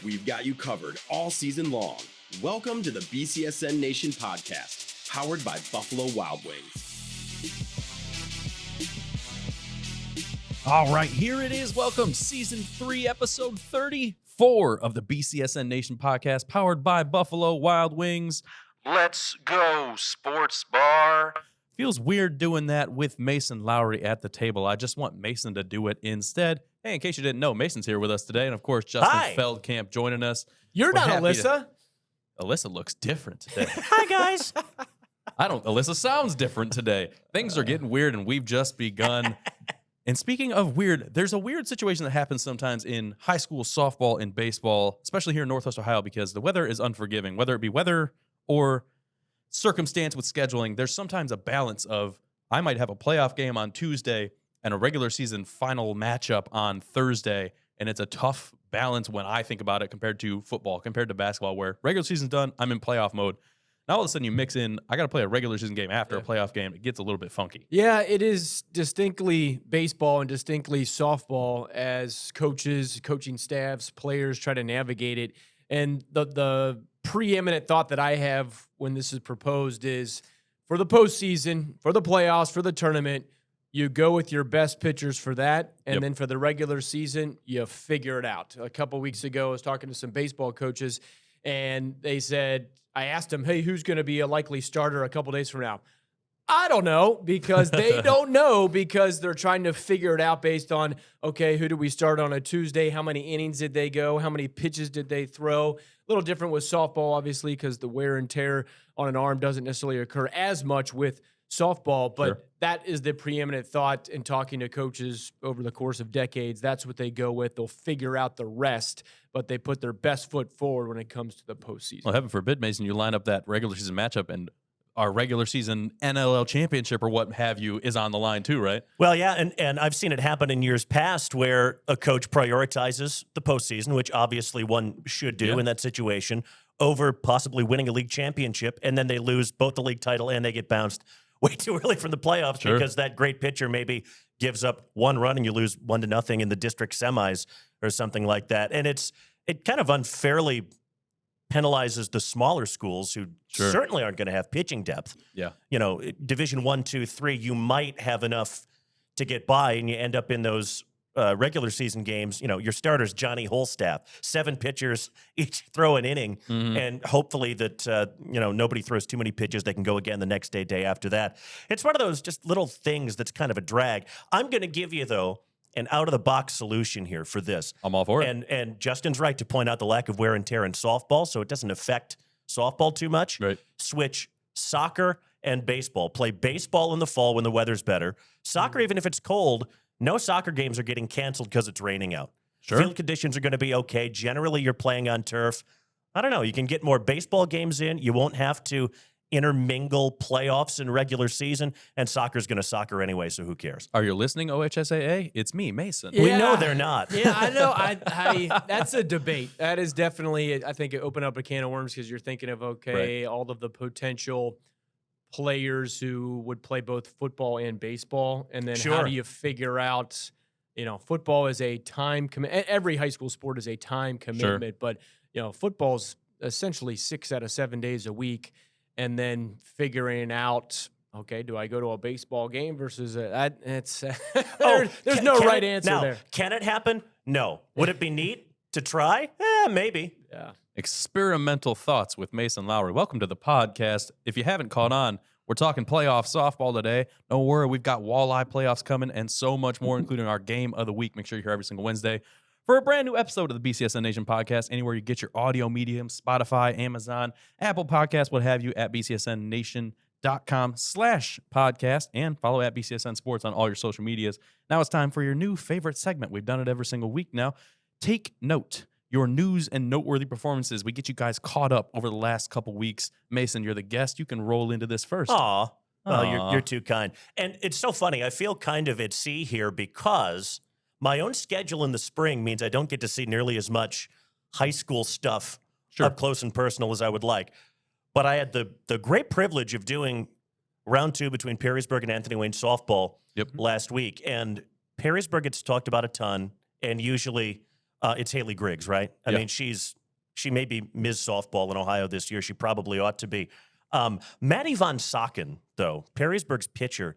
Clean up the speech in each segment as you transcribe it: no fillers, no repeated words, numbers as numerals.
We've got you covered all season long. Welcome to the BCSN Nation podcast, powered by Buffalo Wild Wings. All right, here it is. Welcome, Season 3, Episode 34 of the BCSN Nation podcast, powered by Buffalo Wild Wings. Let's go, sports bar. Feels weird doing that with Mason Lowry at the table. I just want Mason to do it instead. Hey, in case you didn't know, Mason's here with us today. And, of course, Justin Feldkamp joining us. You're not Alyssa. Alyssa looks different today. Hi, guys. Alyssa sounds different today. Things are getting weird, and we've just begun. And speaking of weird, there's a weird situation that happens sometimes in high school softball and baseball, especially here in Northwest Ohio, because the weather is unforgiving. Whether it be weather or circumstance with scheduling, there's sometimes a balance of I might have a playoff game on Tuesday and a regular season final matchup on Thursday, and it's a tough balance when I think about it compared to football, compared to basketball, where regular season's done, I'm in playoff mode. Now all of a sudden you mix in, I got to play a regular season game after a playoff game. It gets a little bit funky. Yeah, it is distinctly baseball and distinctly softball as coaches, coaching staffs, players try to navigate it. And the preeminent thought that I have when this is proposed is for the postseason, for the playoffs, for the tournament, you go with your best pitchers for that. And then for the regular season, you figure it out. A couple weeks ago, I was talking to some baseball coaches, and they said, I asked them, hey, who's going to be a likely starter a couple days from now? I don't know, because they don't know, because they're trying to figure it out based on, okay, who did we start on a Tuesday? How many innings did they go? How many pitches did they throw? A little different with softball, obviously, because the wear and tear on an arm doesn't necessarily occur as much with softball, but that is the preeminent thought in talking to coaches over the course of decades. That's what they go with. They'll figure out the rest, but they put their best foot forward when it comes to the postseason. Well, heaven forbid, Mason, you line up that regular season matchup and our regular season NLL championship or what have you is on the line too, right? Well, yeah, and I've seen it happen in years past where a coach prioritizes the postseason, which obviously one should do in that situation, over possibly winning a league championship, and then they lose both the league title and they get bounced way too early from the playoffs because that great pitcher maybe gives up one run and you lose 1-0 in the district semis or something like that. And it kind of unfairly penalizes the smaller schools who certainly aren't going to have pitching depth. Yeah. You know, Division 1, 2, 3, you might have enough to get by, and you end up in those regular season games. You know, your starter's Johnny Holstaff, 7 pitchers, each throw an inning, and hopefully that, nobody throws too many pitches. They can go again the next day after that. It's one of those just little things that's kind of a drag. I'm going to give you, though, an out-of-the-box solution here for this. I'm all for it. And Justin's right to point out the lack of wear and tear in softball, so it doesn't affect softball too much. Right. Switch soccer and baseball. Play baseball in the fall when the weather's better. Soccer, even if it's cold, no soccer games are getting canceled because it's raining out. Field conditions are going to be okay. Generally, you're playing on turf. I don't know. You can get more baseball games in. You won't have to intermingle playoffs and regular season, and soccer's going to soccer anyway, so who cares? Are you listening, OHSAA? It's me, Mason. Yeah. We know they're not. Yeah, I know. I that's a debate. That is definitely, I think, it opened up a can of worms because you're thinking of, all of the potential players who would play both football and baseball, and then how do you figure out, football is a time commitment. Every high school sport is a time commitment, but, football's essentially 6 out of 7 days a week. And then figuring out, okay, do I go to a baseball game versus there's no right answer there. Can it happen? No. Would it be neat to try? Maybe. Yeah. Experimental thoughts with Mason Lowry. Welcome to the podcast. If you haven't caught on, we're talking playoff softball today. Don't worry, we've got walleye playoffs coming and so much more, including our game of the week. Make sure you're here every single Wednesday for a brand new episode of the BCSN Nation podcast, anywhere you get your audio medium, Spotify, Amazon, Apple Podcasts, what have you, at bcsnnation.com/podcast, and follow at BCSN Sports on all your social medias. Now it's time for your new favorite segment. We've done it every single week now. Take note. Your news and noteworthy performances. We get you guys caught up over the last couple weeks. Mason, you're the guest. You can roll into this first. Aw. Oh, you're too kind. And it's so funny. I feel kind of at sea here because my own schedule in the spring means I don't get to see nearly as much high school stuff up close and personal as I would like. But I had the great privilege of doing round 2 between Perrysburg and Anthony Wayne softball last week. And Perrysburg gets talked about a ton, and usually It's Haley Griggs, right? I mean, she may be Ms. Softball in Ohio this year. She probably ought to be. Maddie 𝗦𝗫𝘶𝗀, though, Perrysburg's pitcher,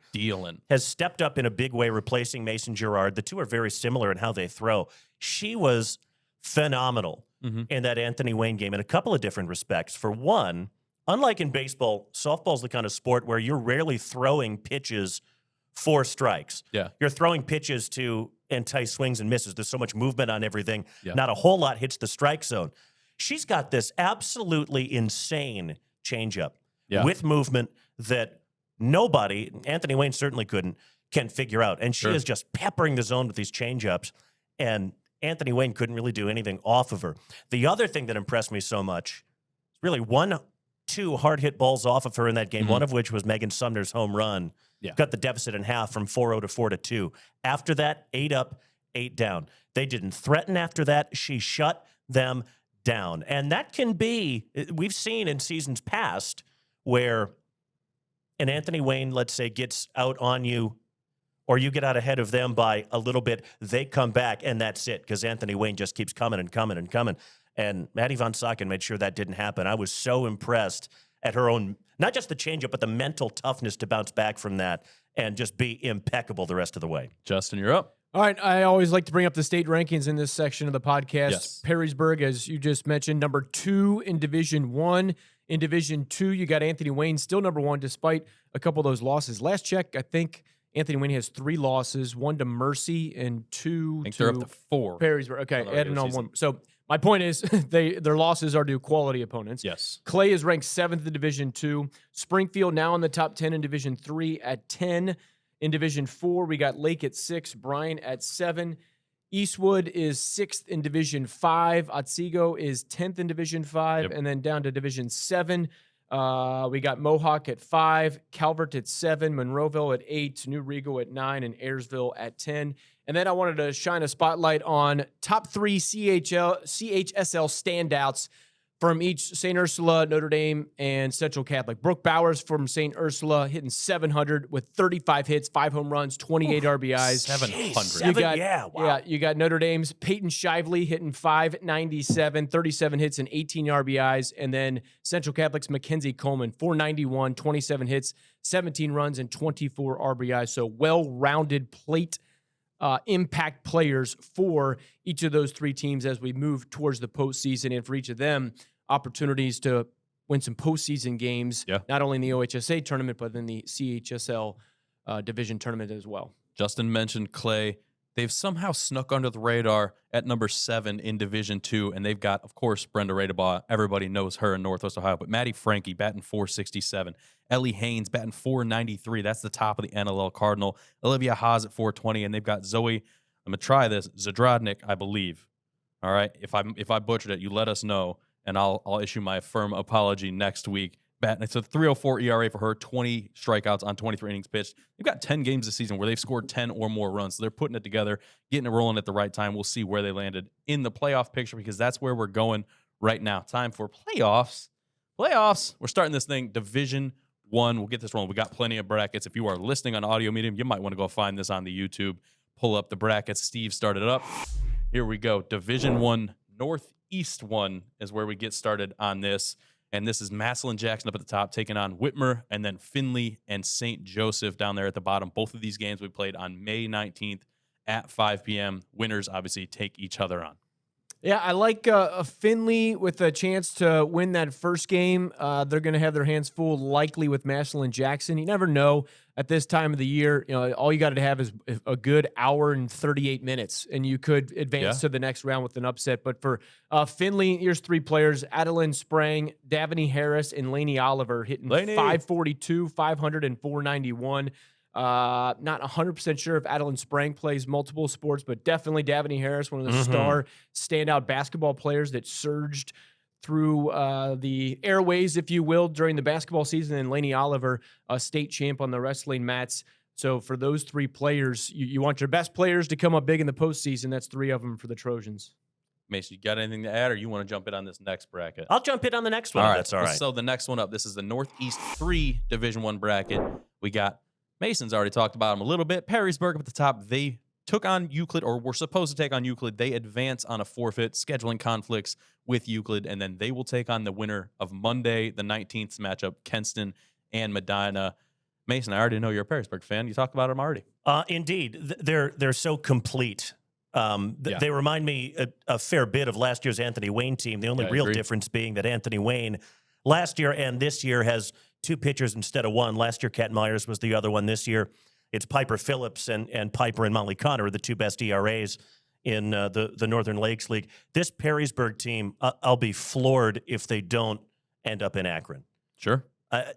has stepped up in a big way, replacing Mason Girard. The two are very similar in how they throw. She was phenomenal in that Anthony Wayne game in a couple of different respects. For one, unlike in baseball, softball's the kind of sport where you're rarely throwing pitches for strikes. Yeah. You're throwing pitches to entice swings and misses. There's so much movement on everything. Yeah. Not a whole lot hits the strike zone. She's got this absolutely insane changeup with movement that nobody, Anthony Wayne certainly couldn't, can figure out. And she is just peppering the zone with these changeups. And Anthony Wayne couldn't really do anything off of her. The other thing that impressed me so much, really two hard hit balls off of her in that game, one of which was Megan Sumner's home run. Cut the deficit in half from 4-0 to 4-2. After that, 8 up, 8 down. They didn't threaten after that. She shut them down. And that can be, we've seen in seasons past where an Anthony Wayne, let's say, gets out on you, or you get out ahead of them by a little bit, they come back, and that's it, because Anthony Wayne just keeps coming and coming and coming. And Maddie 𝗦𝗫𝘶𝗀 made sure that didn't happen. I was so impressed at her own, not just the changeup, but the mental toughness to bounce back from that and just be impeccable the rest of the way. Justin, you're up. All right, I always like to bring up the state rankings in this section of the podcast. Yes. Perrysburg, as you just mentioned, number 2 in Division 1. In Division 2, you got Anthony Wayne still number 1 despite a couple of those losses. Last check, I think Anthony Wayne has 3 losses, 1 to Mercy and 2 I think to they're up to 4. Perrysburg. Okay, on the adding regular on season. 1. So my point is their losses are to quality opponents. Yes. Clay is ranked 7th in Division 2. Springfield now in the top 10 in Division 3 at 10. In Division 4, we got Lake at 6, Bryan at 7. Eastwood is 6th in Division 5. Otsego is 10th in Division 5. And then down to Division 7, we got Mohawk at 5, Calvert at 7, Monroeville at 8, New Rigo at 9, and Ayersville at 10. And then I wanted to shine a spotlight on top 3 CHSL standouts from each St. Ursula, Notre Dame, and Central Catholic. Brooke Bowers from St. Ursula hitting 700 with 35 hits, 5 home runs, 28 RBIs. 700. You got Notre Dame's Peyton Shively hitting 597, 37 hits and 18 RBIs. And then Central Catholic's Mackenzie Coleman, 491, 27 hits, 17 runs, and 24 RBIs. So well-rounded plate impact players for each of those 3 teams as we move towards the postseason, and for each of them, opportunities to win some postseason games, not only in the OHSA tournament, but in the CHSL division tournament as well. Justin mentioned Clay. They've somehow snuck under the radar at number 7 in Division 2, and they've got, of course, Brenda Radebaugh. Everybody knows her in Northwest Ohio, but Maddie Franke batting .467. Ellie Haynes batting .493. That's the top of the NLL Cardinal. Olivia Haas at .420, and they've got Zoe, I'm going to try this, Zadrodnik, I believe. All right, if I butchered it, you let us know, and I'll issue my firm apology next week. It's a 3.04 ERA for her, 20 strikeouts on 23 innings pitched. They've got 10 games this season where they've scored 10 or more runs. So they're putting it together, getting it rolling at the right time. We'll see where they landed in the playoff picture, because that's where we're going right now. Time for playoffs. Playoffs. We're starting this thing Division 1. We'll get this rolling. We got plenty of brackets. If you are listening on audio medium, you might want to go find this on the YouTube. Pull up the brackets. Steve started it up. Here we go. Division 1, Northeast 1 is where we get started on this. And this is Massillon Jackson up at the top, taking on Whitmer, and then Findlay and St. Joseph down there at the bottom. Both of these games we played on May 19th at 5 p.m. Winners obviously take each other on. Yeah, I like a Findlay with a chance to win that first game. They're going to have their hands full, likely with Massillon Jackson. You never know at this time of the year. You know, all you got to have is a good hour and 38 minutes, and you could advance to the next round with an upset. But for Findlay, here's 3 players: Adeline Sprang, Davany Harris, and Lainey Oliver hitting 542, 500, and 491. Not 100% sure if Adeline Sprang plays multiple sports, but definitely Davany Harris, one of the star standout basketball players that surged through the airways, if you will, during the basketball season. And Lainey Oliver, a state champ on the wrestling mats. So for those 3 players, you want your best players to come up big in the postseason. That's 3 of them for the Trojans. Mason, you got anything to add, or you want to jump in on this next bracket? I'll jump in on the next one. All right, that's all right. So the next one up, this is the Northeast 3 Division 1 bracket. We got Mason's already talked about them a little bit. Perrysburg up at the top. They took on Euclid, or were supposed to take on Euclid. They advance on a forfeit, scheduling conflicts with Euclid, and then they will take on the winner of Monday, the 19th matchup, Kenston and Medina. Mason, I already know you're a Perrysburg fan. You talked about them already. Indeed. They're so complete. They remind me a fair bit of last year's Anthony Wayne team. The only real difference being that Anthony Wayne last year and this year has 2 pitchers instead of 1. Last year, Cat Myers was the other one. This year, it's Piper Phillips and Piper and Molly Connor are the 2 best ERAs in the Northern Lakes League. This Perrysburg team, I'll be floored if they don't end up in Akron. Sure.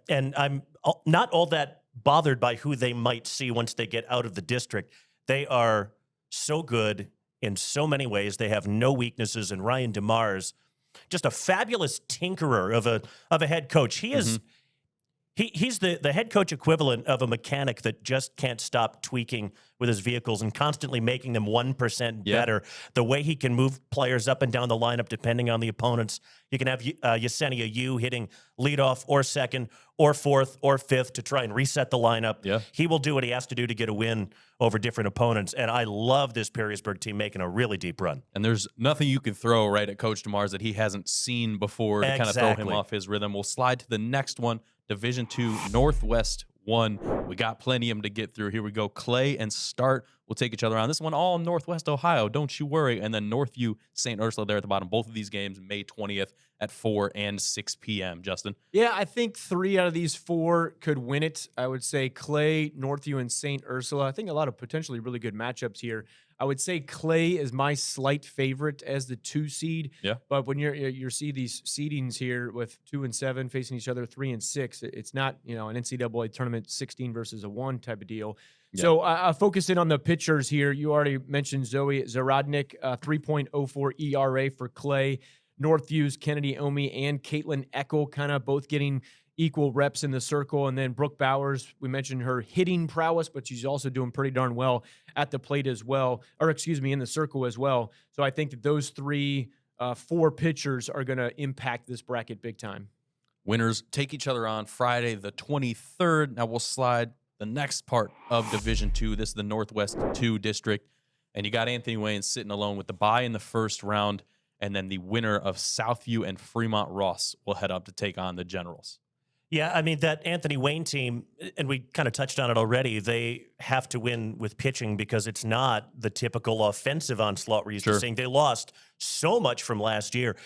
And I'm not all that bothered by who they might see once they get out of the district. They are so good in so many ways. They have no weaknesses, and Ryan DeMars, just a fabulous tinkerer of a head coach. He is he's the head coach equivalent of a mechanic that just can't stop tweaking with his vehicles and constantly making them 1% better. The way he can move players up and down the lineup depending on the opponents. You can have Yesenia Yu hitting leadoff or second or fourth or fifth to try and reset the lineup. Yeah. He will do what he has to do to get a win over different opponents. And I love this Perrysburg team making a really deep run. And there's nothing you can throw right at Coach DeMars that he hasn't seen before to kind of throw him off his rhythm. We'll slide to the next one, Division II Northwest 1. We got plenty of them to get through. Here we go. Clay and Start will take each other on. This one all in Northwest Ohio. Don't you worry. And then Northview, St. Ursula there at the bottom. Both of these games May 20th at 4 and 6 p.m. Justin? Yeah, I think 3 out of these 4 could win it. I would say Clay, Northview, and St. Ursula. I think a lot of potentially really good matchups here. I would say Clay is my slight favorite as the 2 seed. Yeah. But when you see these seedings here with 2 and 7 facing each other, 3 and 6, it's not an NCAA tournament 16 versus a 1 type of deal. Yeah. So focusing on the pitchers here, you already mentioned Zoe Zarodnik, 3.04 ERA for Clay. Northview's Kennedy Omi and Caitlin Eckel kind of both getting equal reps in the circle. And then Brooke Bowers, we mentioned her hitting prowess, but she's also doing pretty darn well at the plate as well, in the circle as well. So I think that those 4 pitchers are going to impact this bracket big time. Winners take each other on Friday the 23rd. Now we'll slide the next part of Division II. This is the Northwest 2 district. And you got Anthony Wayne sitting alone with the bye in the first round. And then the winner of Southview and Fremont Ross will head up to take on the Generals. Yeah, I mean, that Anthony Wayne team, and we kind of touched on it already, they have to win with pitching because it's not the typical offensive onslaught we're used to seeing. They lost so much from last year.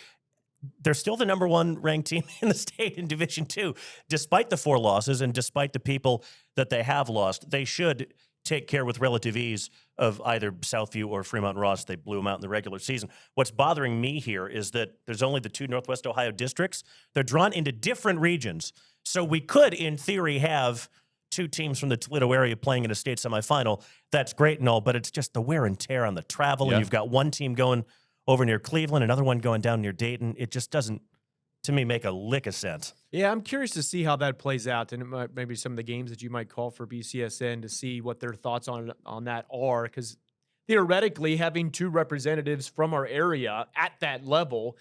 They're still the number 1 ranked team in the state in Division II, despite the 4 losses and despite the people that they have lost. They should take care with relative ease of either Southview or Fremont Ross. They blew them out in the regular season. What's bothering me here is that there's only the 2 Northwest Ohio districts. They're drawn into different regions. So we could, in theory, have 2 teams from the Toledo area playing in a state semifinal. That's great and all, but it's just the wear and tear on the travel. And you've got one team going over near Cleveland, another one going down near Dayton. It just doesn't, to me, make a lick of sense. Yeah, I'm curious to see how that plays out, and maybe some of the games that you might call for BCSN to see what their thoughts on that are, because theoretically having 2 representatives from our area at that level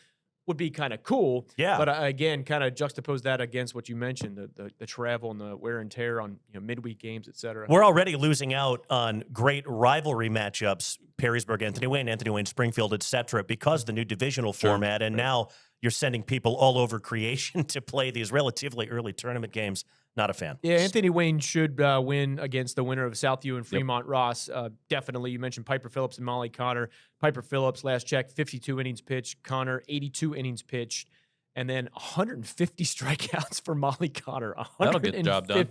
would be kind of cool. Yeah. But again, kind of juxtapose that against what you mentioned, the travel and the wear and tear on midweek games, et cetera. We're already losing out on great rivalry matchups, Perrysburg, Anthony Wayne, Springfield, et cetera, because of the new divisional format. And now you're sending people all over creation to play these relatively early tournament games. Not a fan. Yeah, Anthony Wayne should win against the winner of Southview and Fremont Ross. Definitely. You mentioned Piper Phillips and Molly Connor. Piper Phillips, last check, 52 innings pitched. Connor, 82 innings pitched. And then 150 strikeouts for Molly Connor. That'll get the job done.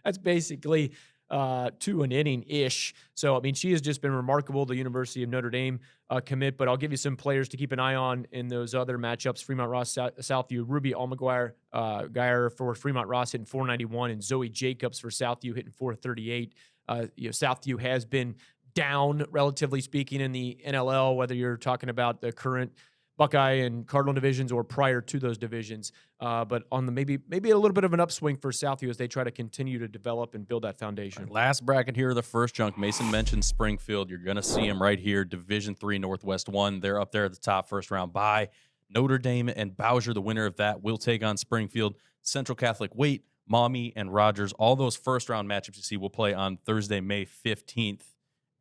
That's basically 2 an inning-ish. So, I mean, she has just been remarkable, the University of Notre Dame commit. But I'll give you some players to keep an eye on in those other matchups. Fremont Ross, Southview, Ruby Almaguire for Fremont Ross hitting 491, and Zoe Jacobs for Southview hitting 438. Southview has been down, relatively speaking, in the NLL, whether you're talking about the current Buckeye and Cardinal divisions or prior to those divisions. But on the maybe a little bit of an upswing for Southview as they try to continue to develop and build that foundation. Right, last bracket here, the first chunk. Mason mentioned Springfield. You're going to see them right here. Division III Northwest 1. They're up there at the top, first round bye. Notre Dame and Bowser, the winner of that, will take on Springfield. Central Catholic Waite, Maumee, and Rogers. All those first round matchups you see will play on Thursday, May 15th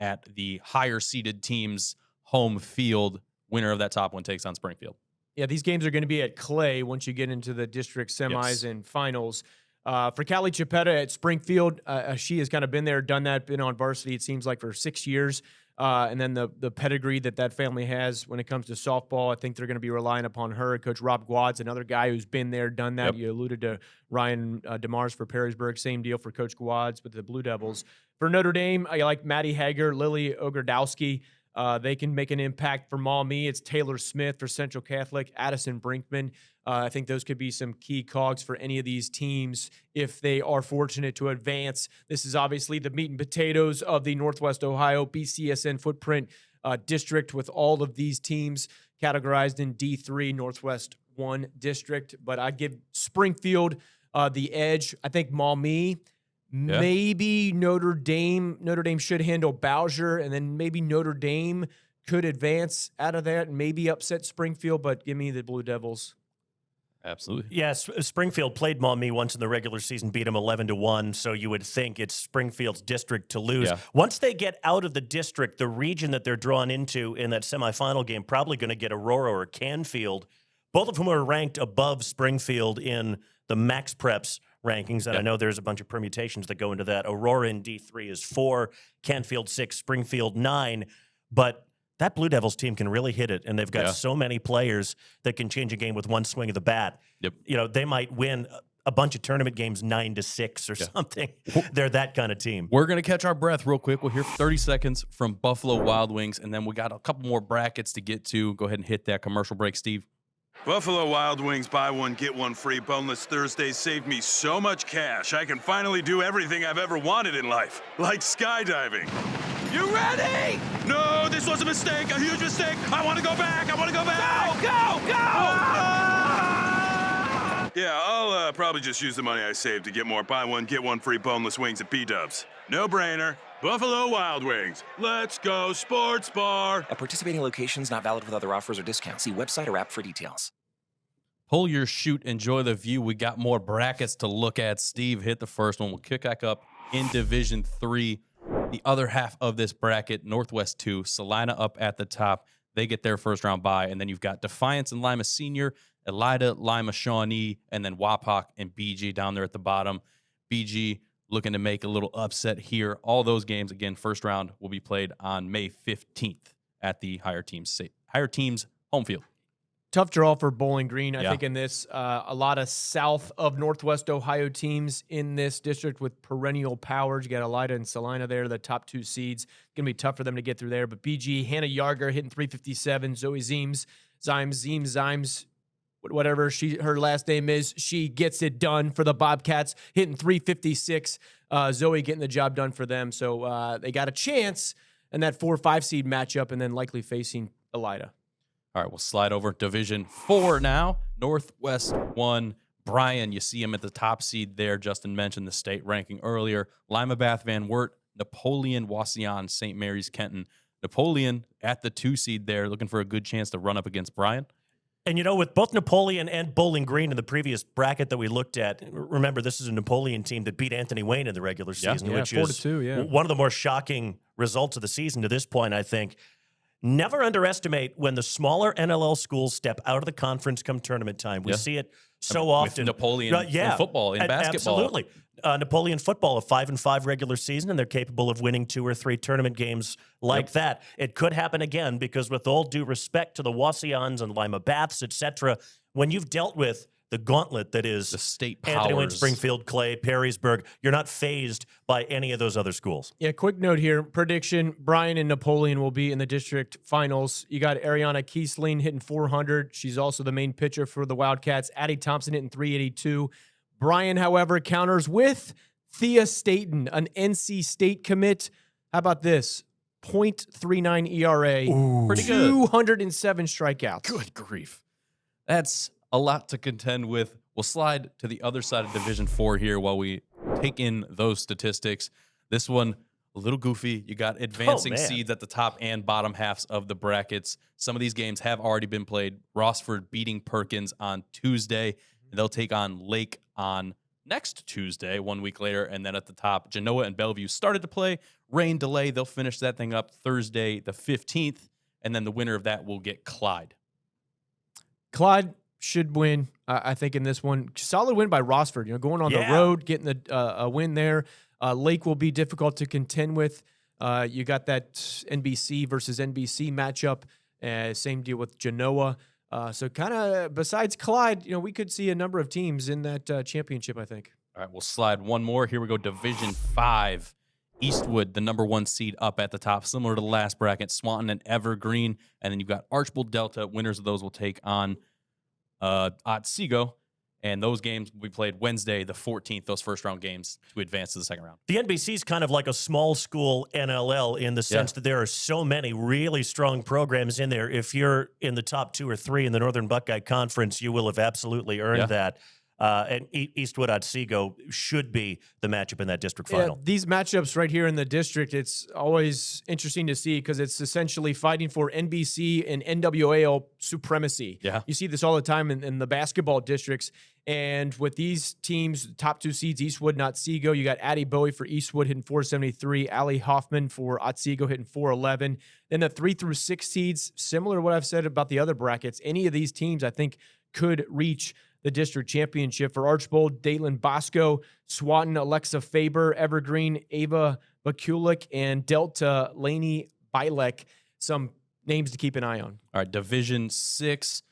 at the higher seeded team's home field. Winner of that top one takes on Springfield. Yeah, these games are going to be at Clay once you get into the district semis and finals. For 𝗦𝗫𝗶𝗵𝘁𝗆 at Springfield, she has kind of been there, done that, been on varsity, it seems like, for 6 years. And then the pedigree that family has when it comes to softball, I think they're going to be relying upon her. Coach Rob Guad's another guy who's been there, done that. You alluded to Ryan DeMars for Perrysburg. Same deal for Coach Guad's with the Blue Devils. For Notre Dame, I like Maddie Hager, Lily Ogrodowski. They can make an impact for Maumee. It's Taylor Smith for Central Catholic, Addison Brinkman. I think those could be some key cogs for any of these teams if they are fortunate to advance. This is obviously the meat and potatoes of the Northwest Ohio BCSN footprint district, with all of these teams categorized in D3, Northwest 1 district. But I give Springfield the edge. I think Maumee, maybe Notre Dame. Notre Dame should handle Bowser, and then maybe Notre Dame could advance out of that and maybe upset Springfield, but give me the Blue Devils. Absolutely. Yes, Springfield played Maumee once in the regular season, beat them 11-1, so you would think it's Springfield's district to lose. Yeah. Once they get out of the district, the region that they're drawn into in that semifinal game, probably going to get Aurora or Canfield, both of whom are ranked above Springfield in the Max Preps rankings, and I know there's a bunch of permutations that go into that. Aurora in D3 is 4, Canfield 6, Springfield 9, but that Blue Devils team can really hit it, and they've got so many players that can change a game with one swing of the bat. You know, they might win a bunch of tournament games 9-6 or something. They're that kind of team. We're going to catch our breath real quick. We'll hear 30 seconds from Buffalo Wild Wings, and then we got a couple more brackets to get to. Go ahead and hit that commercial break, Steve. Buffalo Wild Wings, buy one, get one free. Boneless Thursdays saved me so much cash. I can finally do everything I've ever wanted in life, like skydiving. You ready? No, this was a mistake, a huge mistake. I want to go back. I want to go back. Go, go, go! Ah! Yeah, I'll probably just use the money I saved to get more buy one, get one free boneless wings at B-Dubs. No brainer. Buffalo Wild Wings. Let's go sports bar. At participating locations, not valid with other offers or discounts. See website or app for details. Pull your chute. Enjoy the view. We got more brackets to look at. Steve, hit the first one. We'll kick back up in Division 3. The other half of this bracket, Northwest 2, Salina up at the top. They get their first round bye. And then you've got Defiance and Lima Senior, Elida, Lima Shawnee, and then Wapak and BG down there at the bottom. BG looking to make a little upset here. All those games, again, first round will be played on May 15th at the higher teams home field. Tough draw for Bowling Green, I think, in this. A lot of south of Northwest Ohio teams in this district with perennial powers. You got Elida and Salina there, the top 2 seeds. It's going to be tough for them to get through there. But BG, Hannah Yarger hitting 357. Zoe Zimes, whatever her last name is, she gets it done for the Bobcats, hitting 356. Zoe getting the job done for them. So they got a chance in that 4-5 seed matchup and then likely facing Elida. All right, we'll slide over Division 4 now. Northwest 1. Bryan, you see him at the top seed there. Justin mentioned the state ranking earlier. Lima Bath Van Wert, Napoleon, Wauseon, St. Mary's, Kenton. Napoleon at the 2 seed there, looking for a good chance to run up against Bryan. And, you know, with both Napoleon and Bowling Green in the previous bracket that we looked at, remember, this is a Napoleon team that beat Anthony Wayne in the regular season, which is 4-2, one of the more shocking results of the season to this point, I think. Never underestimate when the smaller NLL schools step out of the conference come tournament time. We see it so often. With Napoleon in football, in basketball. Absolutely. Napoleon football, a 5-5 regular season, and they're capable of winning 2 or 3 tournament games like that. It could happen again because, with all due respect to the Wauseons and Lima Baths, etc., when you've dealt with the gauntlet that is the state Anthony Wayne, powers. Springfield, Clay, Perrysburg, you're not fazed by any of those other schools. Yeah, quick note here. Prediction, Bryan and Napoleon will be in the district finals. You got Ariana Kiesling hitting 400. She's also the main pitcher for the Wildcats. Addie Thompson hitting 382. Bryan, however, counters with Thea Staten, an NC State commit. How about this? 0.39 ERA. Pretty good. 207 strikeouts. Good grief. That's a lot to contend with. We'll slide to the other side of Division 4 here while we take in those statistics. This one, a little goofy. You got advancing seeds at the top and bottom halves of the brackets. Some of these games have already been played. Rossford beating Perkins on Tuesday. They'll take on Lake on next Tuesday, 1 week later. And then at the top, Genoa and Bellevue started to play. rain delay. They'll finish that thing up Thursday the 15th, and then the winner of that will get Clyde. Clyde should win, I think, in this one. Solid win by Rossford. Going on the road, getting a win there. Lake will be difficult to contend with. You got that NBC versus NBC matchup. Same deal with Genoa. So kind of besides Clyde, we could see a number of teams in that championship, I think. All right, we'll slide one more. Here we go, Division 5. Eastwood, the number 1 seed up at the top, similar to the last bracket. Swanton and Evergreen. And then you've got Archbold Delta. Winners of those will take on 𝗦𝗫𝗶𝗴𝗵𝘁𝗹𝘆. And those games will be played Wednesday, the 14th, those first-round games to advance to the second round. The NBC is kind of like a small school NLL in the sense that there are so many really strong programs in there. If you're in the top 2 or 3 in the Northern Buckeye Conference, you will have absolutely earned that. And Eastwood 𝗦𝗫𝗶𝗴𝗵𝘁𝗹𝘆 should be the matchup in that district final. Yeah, these matchups right here in the district, it's always interesting to see because it's essentially fighting for NBC and NWAL supremacy. Yeah. You see this all the time in the basketball districts. And with these teams, top 2 seeds, Eastwood and 𝗦𝗫𝗶𝗴𝗵𝘁𝗹𝘆, you got Addie Bowie for Eastwood hitting 473, Ali Hoffman for 𝗦𝗫𝗶𝗴𝗵𝘁𝗆𝗆 hitting 411. Then the 3 through 6 seeds, similar to what I've said about the other brackets, any of these teams I think could reach the district championship. For Archbold, Dayton Bosco, Swanton, Alexa Faber, Evergreen, Ava Bakulik, and Delta, Laney Bilek. Some names to keep an eye on. All right, Division 6.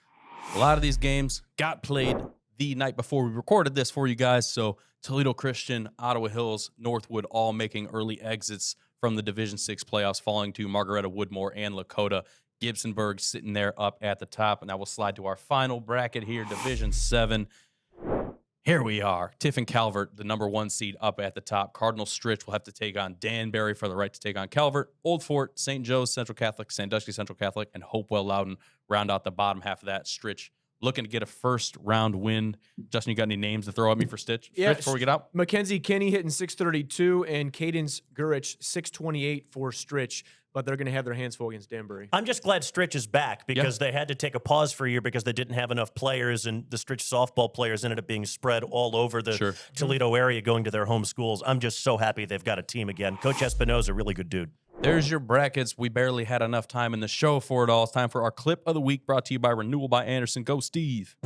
A lot of these games got played the night before we recorded this for you guys. So Toledo Christian, Ottawa Hills, Northwood all making early exits from the Division 6 playoffs, falling to Margaretta, Woodmore, and Lakota. Gibsonburg sitting there up at the top. And now we'll slide to our final bracket here, Division 7. Here we are. Tiffin Calvert, the number 1 seed up at the top. Cardinal Stritch will have to take on Danbury for the right to take on Calvert. Old Fort, St. Joe's Central Catholic, Sandusky Central Catholic, and Hopewell Loudon round out the bottom half of that. Stritch looking to get a first-round win. Justin, you got any names to throw at me for Stritch before we get out? Mackenzie Kinney hitting 632 and Cadence Gurich 628 for Stritch. But they're going to have their hands full against Danbury. I'm just glad Stritch is back because they had to take a pause for a year because they didn't have enough players, and the Stritch softball players ended up being spread all over the Toledo area going to their home schools. I'm just so happy they've got a team again. Coach Espinoza, a really good dude. There's your brackets. We barely had enough time in the show for it all. It's time for our clip of the week, brought to you by Renewal by Anderson. Go, Steve.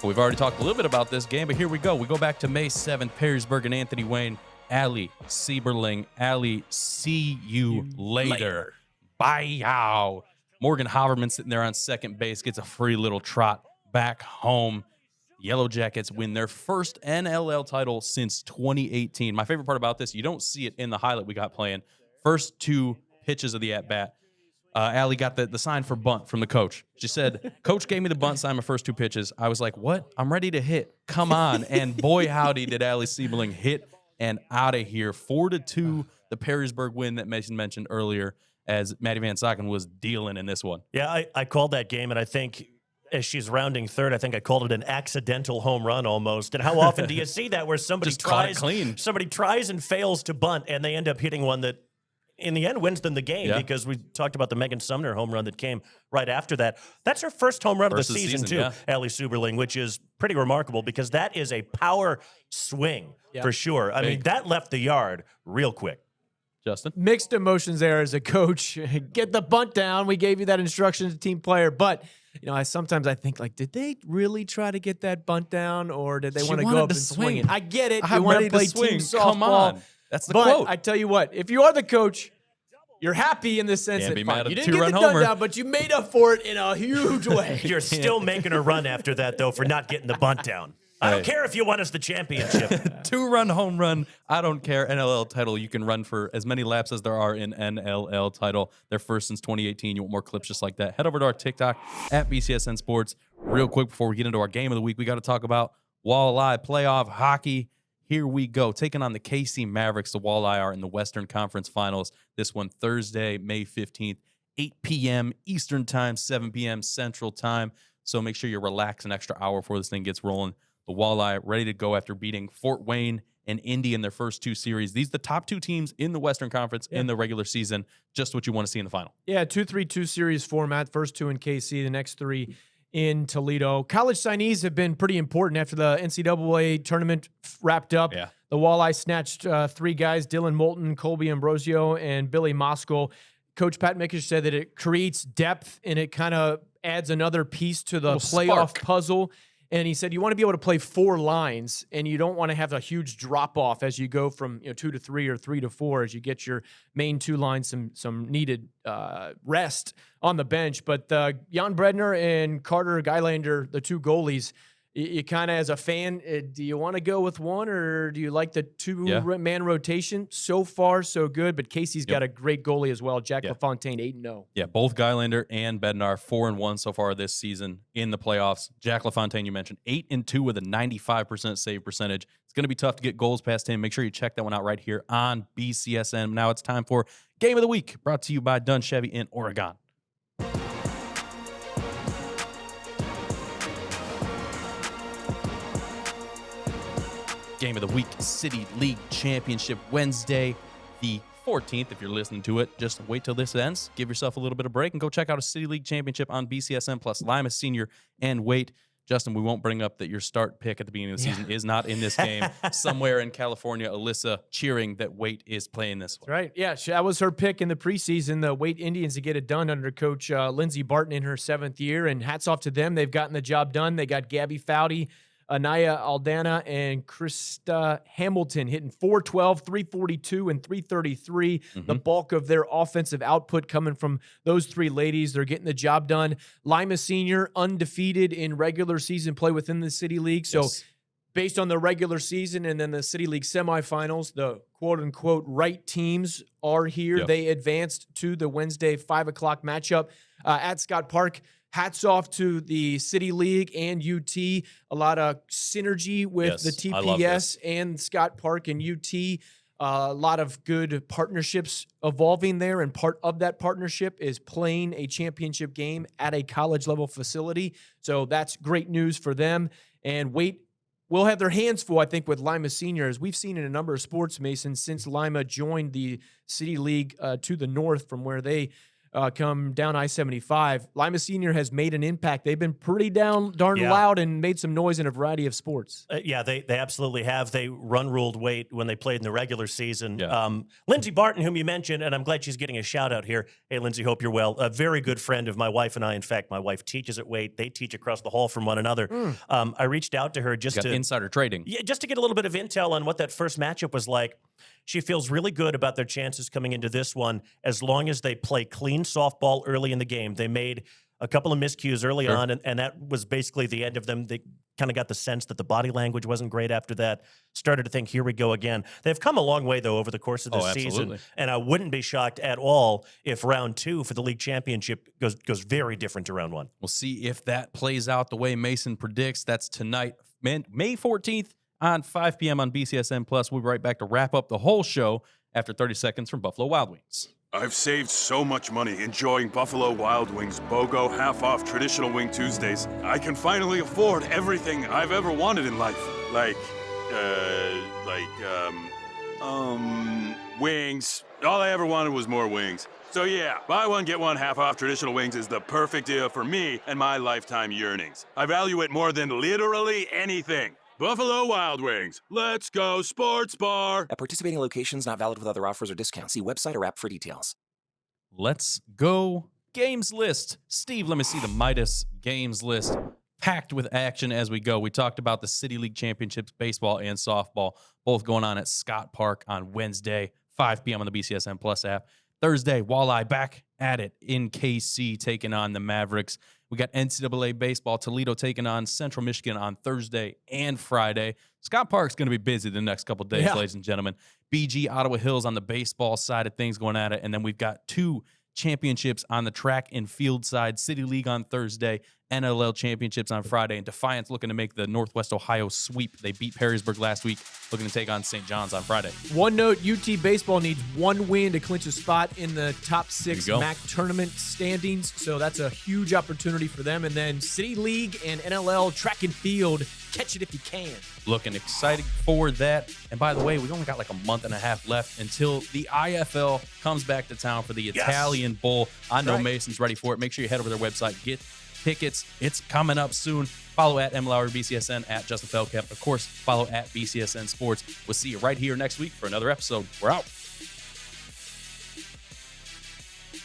We've already talked a little bit about this game, but here we go. We go back to May 7th, Perrysburg and Anthony Wayne. Allie Seuberling. Allie, see you later. Bye. Morgan Haverman sitting there on second base, gets a free little trot back home. Yellow Jackets win their first NLL title since 2018. My favorite part about this, you don't see it in the highlight we got playing. First 2 pitches of the at-bat. Allie got the sign for bunt from the coach. She said, Coach gave me the bunt sign my first 2 pitches. I was like, what? I'm ready to hit. Come on. And boy, howdy, did Allie Seuberling hit and out of here. 4-2, the Perrysburg win that Mason mentioned earlier, as Maddie Van Socken was dealing in this one. Yeah, I called that game, and I think as she's rounding third, I think I called it an accidental home run almost. And how often do you see that where somebody tries and fails to bunt, and they end up hitting one that in the end wins them the game? Because we talked about the Megan Sumner home run that came right after that. That's her first home run of the season too, Allie Seuberling, which is pretty remarkable because that is a power swing for sure. I mean, that left the yard real quick. Justin? Mixed emotions there as a coach. Get the bunt down. We gave you that instruction as a team player. But, I sometimes think, did they really try to get that bunt down, or did they want to go up and swing it? I get it. You want to play team softball. Come on. That's the quote. I tell you what, if you are the coach, you're happy in the sense that you didn't get the bunt down, but you made up for it in a huge way. You're still making a run after that, though, for not getting the bunt down. I don't care if you won us the championship. 2-run home run. I don't care. NLL title. You can run for as many laps as there are in NLL title. They're first since 2018. You want more clips just like that? Head over to our TikTok at BCSN Sports. Real quick before we get into our game of the week, we got to talk about Walleye playoff hockey. Here we go. Taking on the KC Mavericks. The Walleye are in the Western Conference Finals. This one Thursday, May 15th, 8 p.m. Eastern Time, 7 p.m. Central Time. So make sure you relax an extra hour before this thing gets rolling. The Walleye ready to go after beating Fort Wayne and Indy in their first 2 series. These are the top 2 teams in the Western Conference in the regular season. Just what you want to see in the final. Yeah, 2-3-2 series format. First 2 in KC, the next 3 in Toledo. College signees have been pretty important after the NCAA tournament wrapped up. Yeah. The Walleye snatched 3 guys, Dylan Moulton, Colby Ambrosio, and Billy Moskal. Coach Pat Mickish said that it creates depth and it kind of adds another piece to the playoff puzzle. And he said you want to be able to play 4 lines, and you don't want to have a huge drop off as you go from 2 to 3 or 3 to 4 as you get your main 2 lines some needed rest on the bench. But Jan Bredner and Carter Geilander, the 2 goalies, you kind of as a fan, do you want to go with one or do you like the 2-man rotation? So far, so good. But Casey's got a great goalie as well. Jack LaFontaine, 8-0. Yeah, both Geilander and Bednar 4-1 so far this season in the playoffs. Jack LaFontaine, you mentioned, 8-2 with a 95% save percentage. It's going to be tough to get goals past him. Make sure you check that one out right here on BCSN. Now it's time for Game of the Week, brought to you by Dunn Chevy in Oregon. Game of the Week, City League Championship, Wednesday, the 14th. If you're listening to it, just wait till this ends. Give yourself a little bit of break and go check out a City League Championship on BCSN plus Lima Senior and Wait. Justin, we won't bring up that your start pick at the beginning of the season is not in this game. Somewhere in California, Alyssa cheering that Wait is playing this one. Right. Yeah, that was her pick in the preseason, the Wait Indians, to get it done under Coach Lindsey Barton in her 7th year. And hats off to them. They've gotten the job done. They got Gabby Foudy, Anaya Aldana, and Krista Hamilton hitting .412, .342, and .333. The bulk of their offensive output coming from those 3 ladies. They're getting the job done. Lima Senior, undefeated in regular season play within the City League. So based on the regular season and then the City League semifinals, the quote-unquote right teams are here. They advanced to the Wednesday 5 o'clock matchup at Scott Park. Hats off to the City League and UT. A lot of synergy with the TPS and Scott Park and UT. A lot of good partnerships evolving there, and part of that partnership is playing a championship game at a college-level facility. So that's great news for them. And Wait will have their hands full, I think, with Lima Seniors. We've seen in a number of sports, Mason, since Lima joined the City League to the north from where they come down I-75. Lima Senior has made an impact. They've been pretty darn loud and made some noise in a variety of sports. They absolutely have. They ruled Wait when they played in the regular season. Lindsey Barton, whom you mentioned, and I'm glad she's getting a shout out here. Hey, Lindsey, hope you're well. A very good friend of my wife and I. In fact, my wife teaches at Wait. They teach across the hall from one another. I reached out to her just to insider trading. Yeah, just to get a little bit of intel on what that first matchup was like. She feels really good about their chances coming into this one as long as they play clean softball early in the game. They made a couple of miscues early on, and that was basically the end of them. They kind of got the sense that the body language wasn't great after that. Started to think, here we go again. They've come a long way, though, over the course of this season, and I wouldn't be shocked at all if round 2 for the league championship goes very different to round 1. We'll see if that plays out the way Mason predicts. That's tonight, May 14th. On 5 p.m. on BCSN+. We'll be right back to wrap up the whole show after 30 seconds from Buffalo Wild Wings. I've saved so much money enjoying Buffalo Wild Wings BOGO half-off traditional wing Tuesdays. I can finally afford everything I've ever wanted in life. Wings. All I ever wanted was more wings. So yeah, buy one, get one half-off traditional wings is the perfect deal for me and my lifetime yearnings. I value it more than literally anything. Buffalo Wild Wings. Let's go sports bar. At participating locations, not valid with other offers or discounts. See website or app for details. Let's go games list. Steve, let me see the Midas games list. Packed with action as we go. We talked about the City League Championships, baseball and softball, both going on at Scott Park on Wednesday, 5 p.m. on the BCSN Plus app. Thursday, Walleye back at it in KC, taking on the Mavericks. We got NCAA baseball, Toledo taking on Central Michigan on Thursday and Friday. Scott Park's going to be busy the next couple of days, ladies and gentlemen. BG Ottawa Hills on the baseball side of things going at it. And then we've got 2 championships on the track and field side. City League on Thursday, NLL championships on Friday, and Defiance looking to make the Northwest Ohio sweep. They beat Perrysburg last week, looking to take on St. John's on Friday. One note, UT baseball needs 1 win to clinch a spot in the top 6 MAC tournament standings, so that's a huge opportunity for them. And then City League and NLL track and field, catch it if you can. Looking excited for that. And by the way, we only got like a month and a half left until the IFL comes back to town for the Italian Bowl. I know Mason's ready for it. Make sure you head over to their website, get tickets. It's coming up soon. Follow at @MLowery_BCSN, at Justin Feldkamp. Of course, follow at BCSN Sports. We'll see you right here next week for another episode. We're out.